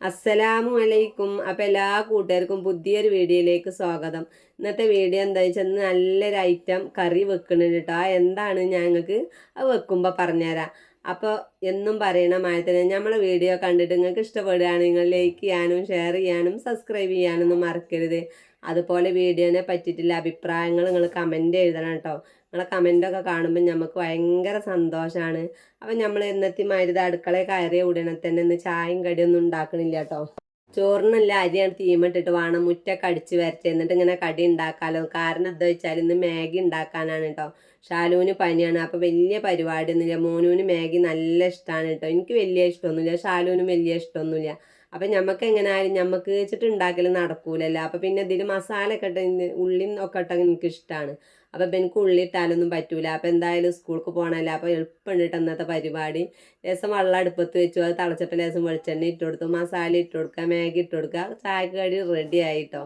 അസ്സലാമു അലൈക്കും. അപ്പം എല്ലാ കൂട്ടുകാർക്കും പുതിയൊരു വീഡിയോയിലേക്ക് സ്വാഗതം. ഇന്നത്തെ വീഡിയോ എന്താ വെച്ചാൽ നല്ലൊരു ഐറ്റം കറി വെക്കുന്നുണ്ട് കേട്ടോ. എന്താണ് ഞങ്ങൾക്ക് അത് വെക്കുമ്പോൾ പറഞ്ഞുതരാം. അപ്പോൾ എന്നും പറയണ മാതിരി തന്നെ നമ്മളെ വീഡിയോ കണ്ടിട്ട് നിങ്ങൾക്ക് ഇഷ്ടപ്പെടുകയാണെങ്കിൽ ലൈക്ക് ചെയ്യാനും ഷെയർ ചെയ്യാനും സബ്സ്ക്രൈബ് ചെയ്യാനൊന്നും മറക്കരുത്. അതുപോലെ വീഡിയോനെ പറ്റിയിട്ടുള്ള അഭിപ്രായങ്ങൾ നിങ്ങൾ കമൻറ്റ് എഴുതണം കേട്ടോ. നിങ്ങളെ കമൻറ്റൊക്കെ കാണുമ്പോൾ നമുക്ക് ഭയങ്കര സന്തോഷമാണ്. അപ്പം നമ്മൾ എന്നത്തെമാതിരി അടുക്കളയിൽ കയറിയ ഉടനെ തന്നെ ഇന്ന് ചായയും കടിയൊന്നും ഉണ്ടാക്കണില്ല കേട്ടോ. ചോറിനല്ല അരിയാണ് തീമിട്ടിട്ട് വേണം മുറ്റൊക്കെ അടിച്ച് വരട്ടെ, എന്നിട്ട് ഇങ്ങനെ കടി ഉണ്ടാക്കാമല്ലോ. കാരണം എന്താ വെച്ചാൽ ഇന്ന് മാഗി ഉണ്ടാക്കാനാണ് കേട്ടോ. ഷാലുവിന് പനിയാണ്, അപ്പോൾ വലിയ പരിപാടിയൊന്നുമില്ല. മോനുവിന് മാഗി നല്ല ഇഷ്ടമാണ് കേട്ടോ. എനിക്ക് വലിയ ഇഷ്ടമൊന്നുമില്ല, ഷാലുവിനും വലിയ ഇഷ്ടമൊന്നുമില്ല. അപ്പം നമുക്ക് എങ്ങനെയായാലും നമുക്ക് വെച്ചിട്ട് ഉണ്ടാക്കൽ നടക്കൂലല്ലോ. അപ്പം പിന്നെ ഇതിൽ മസാല ഒക്കെ ഇട്ട് ഉള്ളി ഒക്കെ ഇട്ട് എനിക്ക് ഇഷ്ടമാണ്. അപ്പം ഇപ്പം എനിക്ക് ഉള്ളി ഇട്ടാലൊന്നും പറ്റൂല. അപ്പം എന്തായാലും സ്കൂൾക്ക് പോകണമല്ലോ. അപ്പോൾ എളുപ്പമുണ്ട് കേട്ടോ ഇന്നത്തെ പരിപാടി. ലേശം വെള്ളം അടുപ്പത്ത് വെച്ചു, അത് തിളച്ചപ്പോൾ ലേശം വെളിച്ചെണ്ണ ഇട്ട് കൊടുത്തു, മസാല ഇട്ട് കൊടുക്കുക, മാഗി ഇട്ട് കൊടുക്കുക, ചായക്ക് കടി റെഡി ആയിട്ടോ.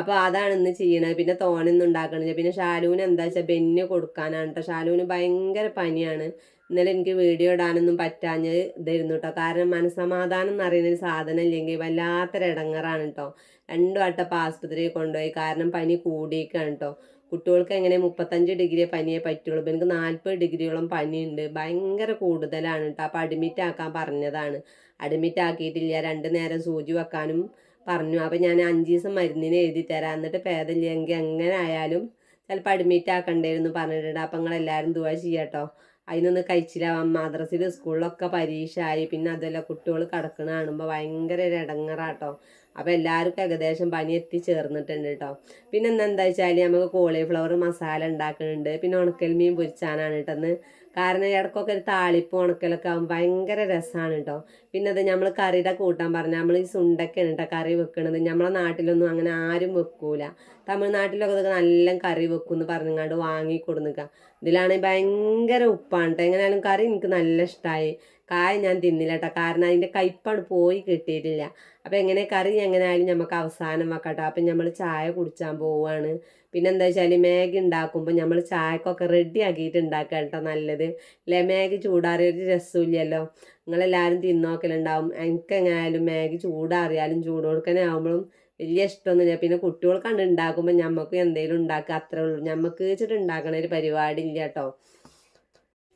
അപ്പോൾ അതാണ് ഇന്ന് ചെയ്യണത്. പിന്നെ തോനൊന്നും ഉണ്ടാക്കണില്ല. പിന്നെ ഷാലുവിന് എന്താ വെച്ചാൽ ബെന്ന് കൊടുക്കാനാണ് കേട്ടോ. ഷാലുവിന് ഭയങ്കര പനിയാണ്. ഇന്നലെ എനിക്ക് വീഡിയോ ഇടാനൊന്നും പറ്റാഞ്ഞ് ഇതായിരുന്നു കേട്ടോ. കാരണം മനസ്സമാധാനം എന്ന് പറയുന്നൊരു സാധനം ഇല്ലെങ്കിൽ വല്ലാത്തൊരു ഇടങ്ങറാണ് കേട്ടോ. 2 വട്ടം ആസ്പത്രിയിൽ കൊണ്ടുപോയി. കാരണം പനി കൂടിയേക്കാണ് കേട്ടോ. കുട്ടികൾക്ക് എങ്ങനെ 35 ഡിഗ്രി പനിയെ പറ്റുള്ളൂ. എനിക്ക് 40 ഡിഗ്രിയോളം പനിയുണ്ട്, ഭയങ്കര കൂടുതലാണ് കേട്ടോ. അപ്പോൾ അഡ്മിറ്റ് ആക്കാൻ പറഞ്ഞതാണ്. അഡ്മിറ്റ് ആക്കിയിട്ടില്ല. 2 നേരം സൂചി വെക്കാനും പറഞ്ഞു. അപ്പോൾ ഞാൻ 5 ദിവസം മരുന്നിന് എഴുതി തരാം, എന്നിട്ട് ഭേദമില്ലെങ്കിൽ എങ്ങനെ ആയാലും ചിലപ്പോൾ അഡ്മിറ്റ് ആക്കണ്ടായിരുന്നു പറഞ്ഞിട്ടുണ്ട്. അപ്പം നിങ്ങളെല്ലാവരും ദുആ ചെയ്യാട്ടോ. അതിനൊന്ന് കഴിച്ചില്ലാവാം. മദ്രസയിൽ സ്കൂളിലൊക്കെ പരീക്ഷ ആയി. പിന്നെ അതല്ല കുട്ടികൾ കിടക്കണ കാണുമ്പോൾ ഭയങ്കര ഒരു ഇടങ്ങറാട്ടോ. അപ്പോൾ എല്ലാവർക്കും ഏകദേശം പനി എത്തിച്ചേർന്നിട്ടുണ്ട് കേട്ടോ. പിന്നെ എന്താ വെച്ചാൽ നമുക്ക് കോളിഫ്ലവർ മസാല ഉണ്ടാക്കുന്നുണ്ട്. പിന്നെ ഉണക്കൽ മീൻ പൊരിച്ചാനാണ് കേട്ടെന്ന്. കാരണം ഇടയ്ക്കൊക്കെ ഒരു താളിപ്പ് ഉണക്കലൊക്കെ ആകുമ്പോൾ ഭയങ്കര രസമാണ് കേട്ടോ. പിന്നെ അത് നമ്മൾ കറിയുടെ കൂട്ടാൻ പറഞ്ഞാൽ നമ്മൾ ഈ സുണ്ടൊക്കെയാണ് കേട്ടോ കറി വെക്കണത്. നമ്മളെ നാട്ടിലൊന്നും അങ്ങനെ ആരും വെക്കൂല. തമിഴ്നാട്ടിലൊക്കെ ഇതൊക്കെ നല്ല കറി വെക്കും എന്ന് പറഞ്ഞങ്ങാണ്ട് വാങ്ങി കൊടുക്കുക. ഇതിലാണെങ്കിൽ ഭയങ്കര ഉപ്പാണ് കേട്ടോ. എങ്ങനെയാലും കറി എനിക്ക് നല്ല ഇഷ്ടമായി. കായ ഞാൻ തിന്നില്ല കേട്ടോ, കാരണം അതിൻ്റെ കയ്പ്പാണ് പോയി കിട്ടിയിട്ടില്ല. അപ്പം എങ്ങനെ കറി എങ്ങനെയായാലും നമുക്ക് അവസാനം വെക്കട്ടോ. അപ്പം നമ്മൾ ചായ കുടിച്ചാൻ പോവുകയാണ്. പിന്നെ എന്താ വെച്ചാൽ മാഗി ഉണ്ടാക്കുമ്പോൾ നമ്മൾ ചായക്കൊക്കെ റെഡി ആക്കിയിട്ട് ഉണ്ടാക്കുക കേട്ടോ നല്ലത്. അല്ലെ, മാഗി ചൂടാറിയ ഒരു രസമില്ലല്ലോ. നിങ്ങളെല്ലാവരും തിന്നോക്കലുണ്ടാവും. എനിക്ക് എങ്ങനെയായാലും മാഗി ചൂടാറിയാലും ചൂട് കൊടുക്കാനേ ആകുമ്പോഴും വലിയ ഇഷ്ടമൊന്നുമില്ല. പിന്നെ കുട്ടികൾ കണ്ട് ഉണ്ടാക്കുമ്പോൾ ഞമ്മക്കും എന്തെങ്കിലും ഉണ്ടാക്കുക, അത്രേ ഉള്ളൂ. ഞമ്മക്ക് വെച്ചിട്ട് ഉണ്ടാക്കണ ഒരു പരിപാടി ഇല്ല കേട്ടോ.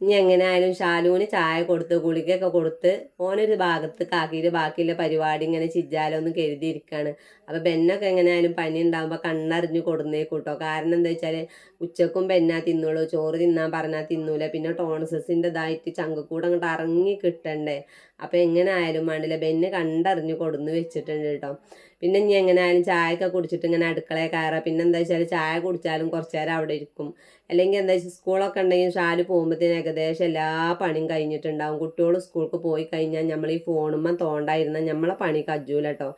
ഇനി എങ്ങനെയായാലും ഷാലുവിന് ചായ കൊടുത്ത് ഗുളികയൊക്കെ കൊടുത്ത് ഓനൊരു ഭാഗത്ത് കാക്കിയിട്ട് ബാക്കിയുള്ള പരിപാടി ഇങ്ങനെ ചിജ്ജാലൊന്ന് കരുതിയിരിക്കുകയാണ്. അപ്പോൾ ബെന്നൊക്കെ എങ്ങനെയായാലും പനി ഉണ്ടാകുമ്പോൾ കണ്ണറിഞ്ഞ് കൊടുന്നേക്കൂട്ടോ. കാരണം എന്താ വെച്ചാൽ ഉച്ചക്കും ബെന്നാ തിന്നുള്ളൂ, ചോറ് തിന്നാൻ പറഞ്ഞാൽ തിന്നൂല. പിന്നെ ടോൺസസിൻ്റെ ഇതായിട്ട് ചങ്കക്കൂടെ അങ്ങോട്ട് ഇറങ്ങി കിട്ടണ്ടേ. അപ്പോൾ എങ്ങനെ ആയാലും വേണ്ടില്ല, ബെന്ന് കണ്ടറിഞ്ഞ് കൊടുന്ന് വെച്ചിട്ടുണ്ട് കേട്ടോ. പിന്നെ ഇനി എങ്ങനെയായാലും ചായയൊക്കെ കുടിച്ചിട്ട് ഇങ്ങനെ അടുക്കളയിൽ കയറാം. പിന്നെ എന്താ വെച്ചാൽ ചായ കുടിച്ചാലും കുറച്ച് നേരം അവിടെ ഇരിക്കും. അല്ലെങ്കിൽ എന്താ വെച്ചാൽ സ്കൂളൊക്കെ ഉണ്ടെങ്കിൽ ഷാല് പോകുമ്പോഴത്തേന് ഏകദേശം എല്ലാ പണിയും കഴിഞ്ഞിട്ടുണ്ടാവും. കുട്ടികൾ സ്കൂൾക്ക് പോയി കഴിഞ്ഞാൽ നമ്മൾ ഈ ഫോണുമ്മ തോണ്ടായിരുന്നാൽ നമ്മളെ പണി കജ്ജൂല കേട്ടോ.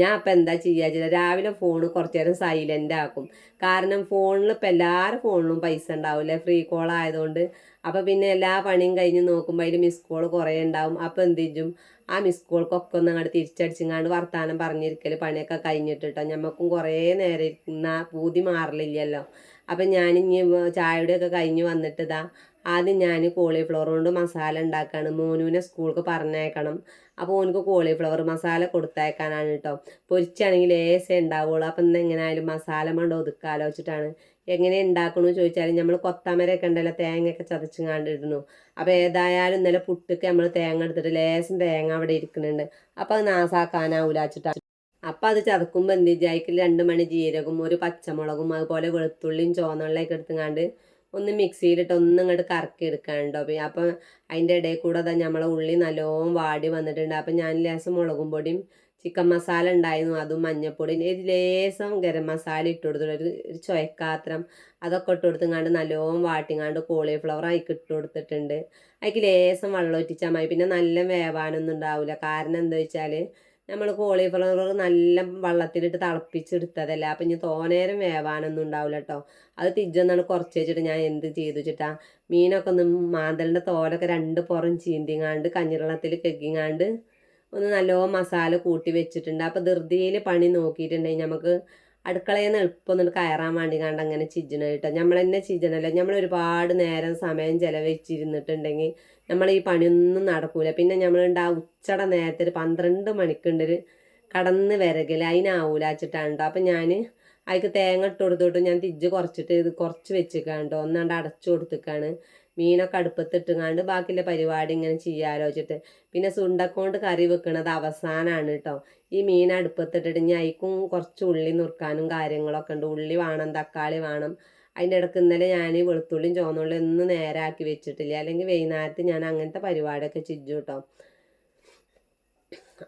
ഞാൻ അപ്പം എന്താ ചെയ്യുക വെച്ചാൽ രാവിലെ ഫോൺ കുറച്ച് നേരം സൈലൻ്റ് ആക്കും. കാരണം ഫോണിൽ ഇപ്പം എല്ലാവരും ഫോണിലും പൈസ ഉണ്ടാവില്ലേ, ഫ്രീ കോൾ ആയതുകൊണ്ട്. അപ്പോൾ പിന്നെ എല്ലാ പണിയും കഴിഞ്ഞ് നോക്കുമ്പോൾ അതിൽ മിസ് കോൾ കുറേ ഉണ്ടാവും. അപ്പോൾ എന്ത് ചെയ്യും, ആ മിസ് കോൾക്കൊക്കെ ഒന്ന് അങ്ങോട്ട് തിരിച്ചടിച്ചിങ്ങാണ്ട് വർത്താനം പറഞ്ഞിരിക്കൽ പണിയൊക്കെ കഴിഞ്ഞിട്ട് കേട്ടോ. ഞമ്മക്കും കുറേ നേരം ഇരിക്കുന്ന പൂതി മാറലില്ലല്ലോ. അപ്പം ഞാനിനി ചായയുടെയൊക്കെ കഴിഞ്ഞ് വന്നിട്ട് ഇതാ ആദ്യം ഞാൻ കോളിഫ്ലവർ കൊണ്ട് മസാല ഉണ്ടാക്കുകയാണ്. മോനുവിനെ സ്കൂൾക്ക് പറഞ്ഞേക്കണം. അപ്പോൾ ഓനക്ക് കോളിഫ്ലവർ മസാല കൊടുത്തയക്കാനാണ് കേട്ടോ. പൊരിച്ചാണെങ്കിൽ ലേസേ ഉണ്ടാവുള്ളൂ. അപ്പം ഇന്ന് എങ്ങനെയായാലും മസാല കൊണ്ട് ഒതുക്കാലോ വെച്ചിട്ടാണ്. എങ്ങനെ ഉണ്ടാക്കണമെന്ന് ചോദിച്ചാൽ നമ്മൾ കൊത്തമരയൊക്കെ ഉണ്ടല്ലോ, തേങ്ങയൊക്കെ ചതച്ചിങ്ങാണ്ട് ഇടുന്നു. അപ്പോൾ ഏതായാലും ഇന്നലെ പുട്ടൊക്കെ നമ്മൾ തേങ്ങ എടുത്തിട്ട് ലേശം തേങ്ങ അവിടെ ഇരിക്കുന്നുണ്ട്. അപ്പോൾ അത് നാസാക്കാനാവൂല വെച്ചിട്ടാണ്. അപ്പം അത് ചതക്കുമ്പോൾ എന്ത് ജായിക്കിൽ 2 മണി ജീരകവും ഒരു പച്ചമുളകും അതുപോലെ വെളുത്തുള്ളിയും ചുവന്നുള്ളിയൊക്കെ എടുത്തുങ്ങാണ്ട് ഒന്ന് മിക്സിയിലിട്ട് ഒന്നും ഇങ്ങോട്ട് കറക്കി എടുക്കാനുണ്ടോ. അപ്പം അതിൻ്റെ ഇടയിൽ കൂടെ അതാ നമ്മളെ ഉള്ളി നല്ലോണം വാടി വന്നിട്ടുണ്ട്. അപ്പം ഞാൻ ലേശം മുളകും പൊടിയും ചിക്കൻ മസാല ഉണ്ടായിരുന്നു, അതും മഞ്ഞൾപ്പൊടി, ഒരു ലേശം ഗരം മസാല ഇട്ട് കൊടുത്തിട്ട് ഒരു ചുവക്കാത്രം അതൊക്കെ ഇട്ട് കൊടുത്തുങ്ങാണ്ട് നല്ലോണം വാട്ടിങ്ങാണ്ട് കോളിഫ്ലവർ അതിക്ക് ഇട്ട് കൊടുത്തിട്ടുണ്ട്. അതിക്ക് ലേശം വെള്ളം ഒറ്റിച്ചാൽ മതി. പിന്നെ നല്ല വേവാനൊന്നും ഉണ്ടാവില്ല. കാരണം എന്താ വെച്ചാൽ നമ്മൾ കോളിഫ്ലവർ നല്ല വെള്ളത്തിലിട്ട് തിളപ്പിച്ചെടുത്തതല്ല. അപ്പം ഇനി തോനേരം വേവാനൊന്നും ഉണ്ടാവില്ല കേട്ടോ. അത് തിരിച്ചൊന്നാണ് കുറച്ച് വെച്ചിട്ട് ഞാൻ എന്ത് ചെയ്തു വെച്ചിട്ടാ മീനൊക്കെ ഒന്ന് മാന്തലിൻ്റെ തോലൊക്കെ 2 പുറം ചീന്തിങ്ങാണ്ട് കഞ്ഞിവെള്ളത്തിൽ കെക്കിങ്ങാണ്ട് ഒന്ന് നല്ലോണം മസാല കൂട്ടി വെച്ചിട്ടുണ്ട്. അപ്പോൾ ധൃതിയിൽ പണി നോക്കിയിട്ടുണ്ടെങ്കിൽ നമുക്ക് അടുക്കളയിൽ നിന്ന് എളുപ്പം ഒന്നിട്ട് കയറാൻ വേണ്ടി കണ്ട് അങ്ങനെ ചിജ്ജണ കേട്ടോ. നമ്മൾ തന്നെ ചിജ്ജണല്ലോ. നമ്മൾ ഒരുപാട് നേരം സമയം ചിലവഴിച്ചിരുന്നിട്ടുണ്ടെങ്കിൽ നമ്മൾ ഈ പണിയൊന്നും നടക്കൂല. പിന്നെ നമ്മളുണ്ട് ആ ഉച്ചയുടെ നേരത്തെ ഒരു 12 മണിക്കുണ്ടൊരു കടന്ന് വിരകൽ അതിനാവൂല വെച്ചിട്ടാണ് കേട്ടോ. അപ്പം ഞാൻ അതിക്ക് തേങ്ങ ഇട്ട് കൊടുത്തിട്ട് ഞാൻ തിജ്ജ് കുറച്ചിട്ട് ഇത് കുറച്ച് വെച്ചിക്കാണ് കേട്ടോ. ഒന്നാണ്ട് അടച്ചു കൊടുത്തിക്കാണ്. മീനൊക്കെ അടുപ്പത്തിട്ടുങ്ങാണ്ട് ബാക്കിയുള്ള പരിപാടി ഇങ്ങനെ ചെയ്യാലോ വെച്ചിട്ട്. പിന്നെ സുണ്ടക്കൊണ്ട് കറി വെക്കണത് അവസാനമാണ് കേട്ടോ. ഈ മീൻ അടുപ്പത്തിട്ടിട്ട് ഇനി അതിക്കും കുറച്ച് ഉള്ളി നുറുക്കാനും കാര്യങ്ങളൊക്കെ ഉണ്ട്. ഉള്ളി വേണം, തക്കാളി വേണം. അതിൻ്റെ ഇടയ്ക്ക് ഇന്നലെ ഞാൻ വെളുത്തുള്ളിയും ചുവന്നുള്ളിയും ഒന്നും നേരാക്കി വെച്ചിട്ടില്ല. അല്ലെങ്കിൽ വൈകുന്നേരത്ത് ഞാൻ അങ്ങനത്തെ പരിപാടിയൊക്കെ ചിജ്ജു കേട്ടോ.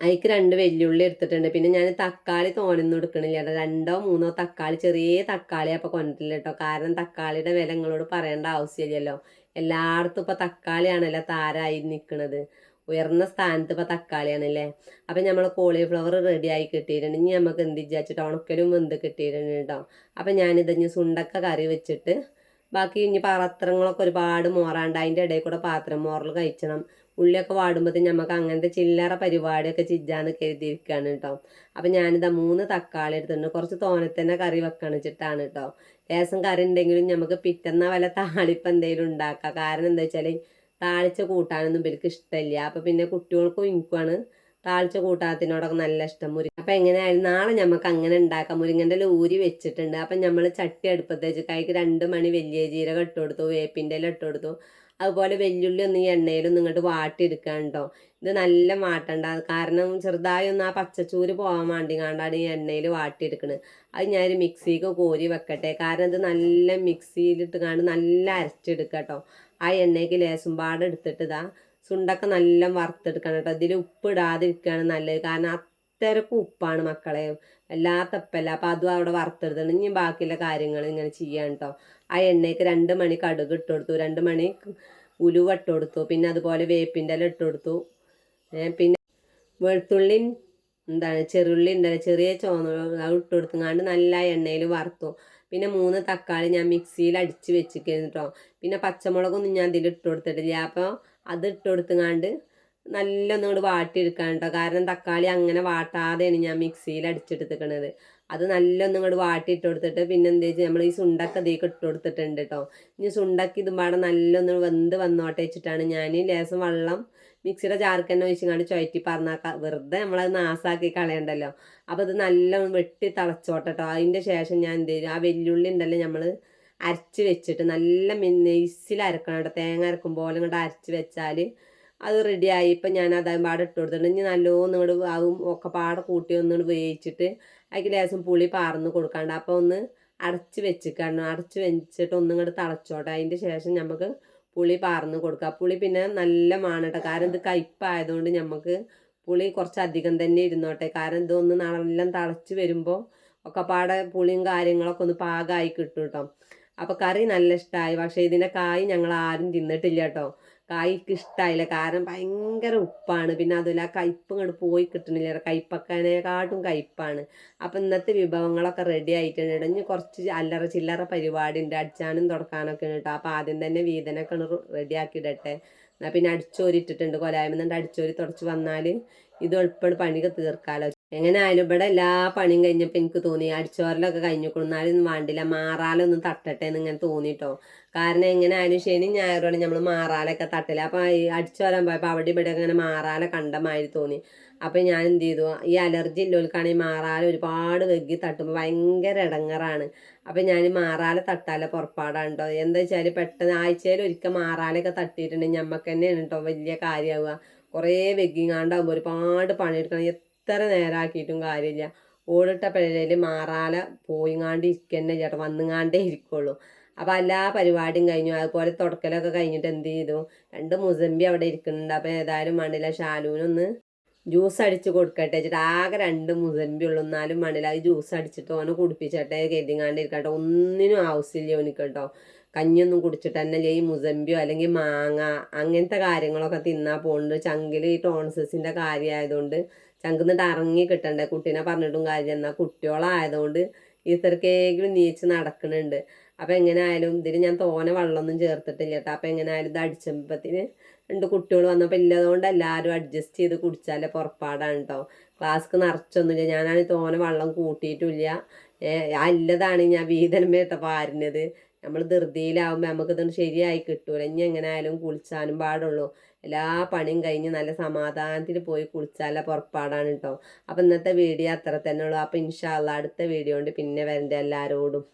അതിക്ക് 2 വെല്ലുള്ളി എടുത്തിട്ടുണ്ട്. പിന്നെ ഞാൻ തക്കാളി തോനൊന്നും എടുക്കണില്ല കേട്ടോ. 2 or 3 തക്കാളി, ചെറിയ തക്കാളി അപ്പോൾ കൊണ്ടിട്ടില്ല കേട്ടോ. കാരണം തക്കാളിയുടെ വില നിങ്ങളോട് പറയേണ്ട ആവശ്യമില്ലല്ലോ. എല്ലായിടത്തും ഇപ്പോൾ തക്കാളിയാണല്ലോ താരായി നിൽക്കുന്നത്. ഉയർന്ന സ്ഥാനത്ത് ഇപ്പോൾ തക്കാളിയാണല്ലേ. അപ്പം നമ്മൾ കോളിഫ്ലവർ റെഡി ആയി കിട്ടിയിട്ടുണ്ട്. ഇനി നമുക്ക് എന്ത് വിചാരിച്ചിട്ട് ഉണക്കലും വെന്ത് കിട്ടിയിട്ടുണ്ട് കേട്ടോ. അപ്പം ഞാനിത് ഇനി സുണ്ടക്ക കറി വെച്ചിട്ട് ബാക്കി ഇനി പാത്രങ്ങളൊക്കെ ഒരുപാട് മോറാണ്ട് അതിൻ്റെ ഇടയിൽ കൂടെ പാത്രം മോറൽ കഴിച്ചണം. ഉള്ളിയൊക്കെ വാടുമ്പോഴത്തേന് നമുക്ക് അങ്ങനത്തെ ചില്ലറ പരിപാടിയൊക്കെ ചിജ്ജാന്ന് കരുതിയിരിക്കുകയാണ് കേട്ടോ. അപ്പം ഞാനിതാ 3 തക്കാളി എടുത്തിട്ടുണ്ട്. കുറച്ച് തോനത്തന്നെ കറി വെക്കണം വെച്ചിട്ടാണ് കേട്ടോ. ലേസം കറി ഉണ്ടെങ്കിലും നമുക്ക് പിറ്റന്ന വല്ല താളിപ്പം എന്തെങ്കിലും ഉണ്ടാക്കാം. കാരണം എന്താ വെച്ചാൽ താളിച്ച കൂട്ടാനൊന്നും ഇവർക്ക് ഇഷ്ടമില്ല. അപ്പം പിന്നെ കുട്ടികൾക്കും എനിക്കുമാണ് താളിച്ച കൂട്ടാനത്തിനോടൊക്കെ നല്ല ഇഷ്ടം. അപ്പം എങ്ങനെയായാലും നാളെ നമുക്ക് അങ്ങനെ ഉണ്ടാക്കാം. മുരിങ്ങൻ്റെ ഊരി വെച്ചിട്ടുണ്ട്. അപ്പം നമ്മൾ ചട്ടി അടുപ്പത്ത് വെച്ചിട്ട് അതിക്ക് 2 മണി വലിയ ജീരകം ഇട്ട് കൊടുത്തു, വേപ്പിൻ്റെ ഇല ഇട്ട് കൊടുത്തു. അതുപോലെ വെല്ലുള്ളി ഒന്ന് ഈ എണ്ണയിലൊന്നും ഇങ്ങോട്ട് വാട്ടിയെടുക്കാൻ കേട്ടോ. ഇത് നല്ല വാട്ടണ്ട, കാരണം ചെറുതായി ഒന്ന് ആ പച്ചച്ചൂര് പോകാൻ വേണ്ടി കണ്ടാണ് ഈ എണ്ണയിൽ വാട്ടിയെടുക്കുന്നത്. അത് ഞാനൊരു മിക്സിക്ക് കോരി വെക്കട്ടെ. കാരണം ഇത് നല്ല മിക്സിയിലിട്ട് കണ്ട് നല്ല അരച്ചെടുക്കുക കേട്ടോ. ആ എണ്ണയ്ക്ക് ലേശം പാട് എടുത്തിട്ട് ഇതാ സുണ്ടൊക്കെ നല്ല വറുത്തെടുക്കണം കേട്ടോ. ഇതിൽ ഉപ്പ് ഇടാതിരിക്കുകയാണ് നല്ലത്. കാരണം അത്രക്കും ഉപ്പാണ് മക്കളെ, വല്ലാത്തപ്പല്ല. അപ്പം അതും അവിടെ വറുത്തെടുത്തിട്ട് ഇനി ബാക്കിയുള്ള കാര്യങ്ങൾ ഇങ്ങനെ ചെയ്യാൻ കേട്ടോ. ആ എണ്ണയ്ക്ക് 2 മണി കടുക് ഇട്ട് കൊടുത്തു, 2 മണി ഉലുവ ഇട്ട് കൊടുത്തു. പിന്നെ അതുപോലെ വേപ്പിൻ്റെ ഇല ഇട്ട് കൊടുത്തു. പിന്നെ വെളുത്തുള്ളിയും ചെറുള്ളി ഉണ്ടല്ലോ, ചെറിയ ചുവന്ന അത് ഇട്ട് കൊടുത്തുങ്ങാണ്ട് നല്ല എണ്ണയിൽ വറുത്തു. പിന്നെ 3 തക്കാളി ഞാൻ മിക്സിയിൽ അടിച്ച് വെച്ചിരിക്കുന്നു കേട്ടോ. പിന്നെ പച്ചമുളകൊന്നും ഞാൻ ഇതിൽ ഇട്ട് കൊടുത്തിട്ടില്ല. അപ്പോൾ അത് ഇട്ട് കൊടുത്തുങ്ങാണ്ട് നല്ല ഒന്നുകൂടി വാട്ടിയെടുക്കാൻ കേട്ടോ. കാരണം തക്കാളി അങ്ങനെ വാട്ടാതെയാണ് ഞാൻ മിക്സിയിൽ അടിച്ചെടുത്തിക്കണത്. അത് നല്ല ഒന്നും ഇങ്ങോട്ട് വാട്ടിയിട്ട് കൊടുത്തിട്ട് പിന്നെ എന്താ വെച്ചാൽ നമ്മൾ ഈ സുണ്ടൊക്കെ ഇതിലേക്ക് ഇട്ട് കൊടുത്തിട്ടുണ്ട് കേട്ടോ. ഇനി സുണ്ടൊക്കെ ഇതും പാടെ നല്ലൊന്ന് വെന്ത് വന്നോട്ടെ വെച്ചിട്ടാണ് ഞാൻ ലേശം വെള്ളം മിക്സിയുടെ ജാർക്ക് തന്നെ ഒഴിച്ചങ്ങാണ്ട് ചുഴറ്റി പറഞ്ഞാൽ വെറുതെ നമ്മളത് നാസാക്കി കളയണ്ടല്ലോ. അപ്പോൾ ഇത് നല്ല വെട്ടി തിളച്ചോട്ടെ കേട്ടോ. അതിൻ്റെ ശേഷം ഞാൻ എന്ത് ചെയ്യും, ആ വെല്ലുള്ളി ഉണ്ടല്ലോ നമ്മൾ അരച്ച് വെച്ചിട്ട് നല്ല നെയ്സിൽ അരക്കണം കേട്ടോ. തേങ്ങ അരക്കും പോലെ ഇങ്ങോട്ട് അരച്ച് വെച്ചാൽ അത് റെഡിയായി. ഇപ്പം ഞാൻ അതും പാടെ ഇട്ട് കൊടുത്തിട്ടുണ്ട്. ഇനി നല്ലോണം ഇങ്ങോട്ട് ആവും ഒക്കെ പാടെ കൂട്ടി ഒന്നുകൂടി വേവിച്ചിട്ട് അതിൽ ലേശം പുളി പാർന്ന് കൊടുക്കാണ്ട്. അപ്പോൾ ഒന്ന് അടച്ച് വെച്ചിക്കണം. അടച്ച് വെച്ചിട്ട് ഒന്നും ഇങ്ങോട്ട് തിളച്ചോട്ടെ. അതിൻ്റെ ശേഷം നമുക്ക് പുളി പാർന്ന് കൊടുക്കുക. പുളി പിന്നെ നല്ല മാണട്ടെ, കാരണം ഇത് കയ്പ്പായതുകൊണ്ട് നമുക്ക് പുളി കുറച്ചധികം തന്നെ ഇരുന്നോട്ടെ. കാരണം ഇതൊന്ന് നല്ല തിളച്ച് വരുമ്പോൾ ഒക്കെ പാടെ പുളിയും കാര്യങ്ങളൊക്കെ ഒന്ന് പാകമായി കിട്ടും കേട്ടോ. അപ്പോൾ കറി നല്ല ഇഷ്ടമായി. പക്ഷേ ഇതിൻ്റെ കായ് ഞങ്ങൾ ആരും തിന്നിട്ടില്ല കേട്ടോ. കായ്ക്ക് ഇഷ്ടമായില്ല, കാരണം ഭയങ്കര ഉപ്പാണ്. പിന്നെ അതുപോലെ ആ കയ്പ്പ് ഇങ്ങോട്ട് പോയി കിട്ടണില്ല. കയ്പ്പക്കനേക്കാട്ടും കയ്പ്പാണ്. അപ്പം ഇന്നത്തെ വിഭവങ്ങളൊക്കെ റെഡി ആയിട്ടുണ്ട്. ഇനി കുറച്ച് അല്ലറ ചില്ലറ പരിപാടി ഉണ്ട്, അടിച്ചാനും തുടക്കാനൊക്കെ ഉണ്ട് കേട്ടോ. അപ്പോൾ ആദ്യം തന്നെ വീതനൊക്കെ റെഡിയാക്കി ഇടട്ടെ. എന്നാൽ പിന്നെ അടിച്ചോരിട്ടിട്ടുണ്ട്, കൊലായ്മ അടിച്ചോരി തുടച്ച് വന്നാൽ ഇത് എളുപ്പം പണിക്ക് തീർക്കാമല്ലോ. എങ്ങനെ ആയാലും ഇവിടെ എല്ലാ പണിയും കഴിഞ്ഞപ്പോൾ എനിക്ക് തോന്നി അടിച്ചോരലൊക്കെ കഴിഞ്ഞിക്കൊടുന്നാലും വേണ്ടില്ല, മാറാലൊന്നും തട്ടട്ടെ എന്ന് ഇങ്ങനെ തോന്നിട്ടോ. കാരണം എങ്ങനെ ആയാലും ശനി ഞായറോടെ നമ്മൾ മാറാലൊക്കെ തട്ടില്ല. അപ്പോൾ ഈ അടിച്ചോരാൻ പോയപ്പോൾ അവിടെ ഇവിടെ ഇങ്ങനെ മാറാല കണ്ടമാതിരി തോന്നി. അപ്പോൾ ഞാൻ എന്ത് ചെയ്തു, ഈ അലർജി ഉള്ളവർക്കാണെങ്കിൽ മാറാല ഒരുപാട് വെഗ്ഗി തട്ടുമ്പോൾ ഭയങ്കര ഇടങ്ങറാണ്. അപ്പം ഞാൻ മാറാല തട്ടാല പുറപ്പാടാണ് കേട്ടോ. എന്താ വെച്ചാൽ പെട്ടെന്ന് ആഴ്ചയിൽ ഒരിക്കൽ മാറാലൊക്കെ തട്ടിയിട്ടുണ്ടെങ്കിൽ ഞമ്മക്ക് തന്നെയാണ് കേട്ടോ വലിയ കാര്യമാവുക. കുറേ വെഗ്ഗിങ്ങാണ്ടാകുമ്പോൾ ഒരുപാട് പണിയെടുക്കണം. എത്ര നേരമാക്കിയിട്ടും കാര്യമില്ല. ഓടിട്ട പിഴയിൽ മാറാല പോയിങ്ങാണ്ട് ഇരിക്കന്നെ ചേട്ടാ, വന്നുങ്ങാണ്ടേ ഇരിക്കുള്ളൂ. അപ്പോൾ എല്ലാ പരിപാടിയും കഴിഞ്ഞു. അതുപോലെ തുടക്കലൊക്കെ കഴിഞ്ഞിട്ട് എന്ത് ചെയ്തു, 2 മുസമ്പി അവിടെ ഇരിക്കുന്നുണ്ട്. അപ്പോൾ ഏതായാലും മണ്ണില ഷാലൂനൊന്ന് ജ്യൂസ് അടിച്ച് കൊടുക്കട്ടെ വെച്ചിട്ട് ആകെ 2 മുസമ്പി ഉള്ളൂ. എന്നാലും മണ്ണില അത് ജ്യൂസ് അടിച്ചിട്ട് ഓനെ കുടിപ്പിച്ചട്ടെ കരുതിങ്ങാണ്ട് ഇരിക്കട്ടെ. ഒന്നിനും ആവശ്യമില്ല ഓനിക്ക് കേട്ടോ. കഞ്ഞിയൊന്നും കുടിച്ചിട്ട് തന്നെ ഈ മുസമ്പിയോ അല്ലെങ്കിൽ മാങ്ങ അങ്ങനത്തെ കാര്യങ്ങളൊക്കെ തിന്നാൻ പോകുന്നുണ്ട്. ചങ്കിൽ ഈ ടോൺസസിൻ്റെ കാര്യമായതുകൊണ്ട് ചങ്കിന്നിട്ട് ഇറങ്ങി കിട്ടണ്ടേ. കുട്ടീനെ പറഞ്ഞിട്ടും കാര്യം, എന്നാൽ കുട്ടികളായതുകൊണ്ട് ഇത്രക്കെങ്കിലും നീച്ച് നടക്കുന്നുണ്ട്. അപ്പം എങ്ങനെ ആയാലും ഇതിൽ ഞാൻ തോനെ വെള്ളമൊന്നും ചേർത്തിട്ടില്ല കേട്ടോ. അപ്പം എങ്ങനെ ആയാലും ഇത് അടിച്ചപ്പത്തിന് 2 കുട്ടികൾ വന്നപ്പോൾ ഇല്ലതുകൊണ്ട് എല്ലാവരും അഡ്ജസ്റ്റ് ചെയ്ത് കുടിച്ചാലേ പുറപ്പാടാണ് കേട്ടോ. ഫ്ലാസ്ക് നിറച്ചൊന്നുമില്ല. ഞാനാണെങ്കിൽ തോനെ വെള്ളം കൂട്ടിയിട്ടില്ല. ഇല്ലതാണ് ഞാൻ വീതനമേ കേട്ടോ പാരുന്നത്. നമ്മൾ ധൃതിയിലാവുമ്പോൾ നമുക്കിതൊന്നും ശരിയായി കിട്ടൂല. ഇനി എങ്ങനെ ആയാലും കുളിച്ചാനും പാടുള്ളൂ. എല്ലാ പണിയും കഴിഞ്ഞ് നല്ല സമാധാനത്തിൽ പോയി കുളിച്ചാല പുറപ്പാടാണ് കേട്ടോ. അപ്പം ഇന്നത്തെ വീഡിയോ അത്ര തന്നെ ഉള്ളൂ. അപ്പം ഇൻഷാ അള്ളാ അടുത്ത വീഡിയോ കൊണ്ട് പിന്നെ വരണ്ട എല്ലാവരോടും.